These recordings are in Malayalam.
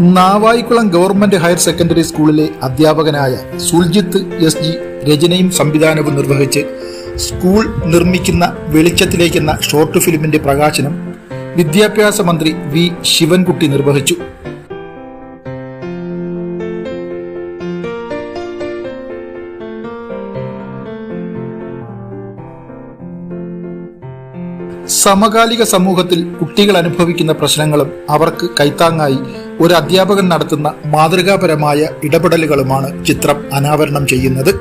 നാവായിക്കുളം ഗവൺമെന്റ് ഹയർ സെക്കൻഡറി സ്കൂളിലെ അധ്യാപകനായ സുൽജിത്ത് SG രചനയും സംവിധാനവും നിർവഹിച്ച് സ്കൂൾ നിർമ്മിക്കുന്ന വെളിച്ചത്തിലേക്കെന്ന ഷോർട്ട് ഫിലിമിന്റെ പ്രകാശനം വിദ്യാഭ്യാസ മന്ത്രി V ശിവൻകുട്ടി നിർവഹിച്ചു. സമകാലിക സമൂഹത്തിൽ കുട്ടികൾ അനുഭവിക്കുന്ന പ്രശ്നങ്ങളും അവർക്ക് കൈത്താങ്ങായി ഒരു അധ്യാപകൻ നടത്തുന്ന മാതൃകാപരമായ ഇടപെടലുകളുമാണ് ചിത്രം അനാവരണം ചെയ്യുന്നത്.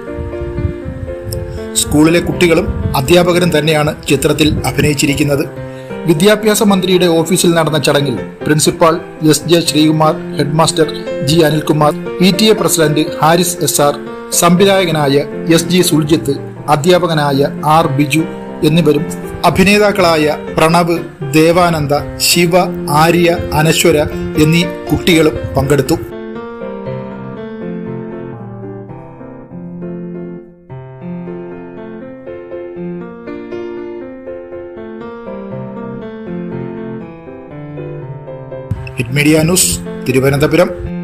സ്കൂളിലെ കുട്ടികളും അധ്യാപകരും തന്നെയാണ് ചിത്രത്തിൽ അഭിനയിച്ചിരിക്കുന്നത്. വിദ്യാഭ്യാസ മന്ത്രിയുടെ ഓഫീസിൽ നടന്ന ചടങ്ങിൽ principal SJ Sreekumar, headmaster G Anilkumar, PTA president Haris SR, സംവിധായകനായ SG സുൽജിത്ത്, അധ്യാപകനായ R ബിജു എന്നിവരും അഭിനേതാക്കളായ പ്രണവ്, ദേവാനന്ദ, ശിവ, ആര്യ, അനശ്വര എന്നീ കുട്ടികളും പങ്കെടുത്തു. Hit media news, Thiruvananthapuram.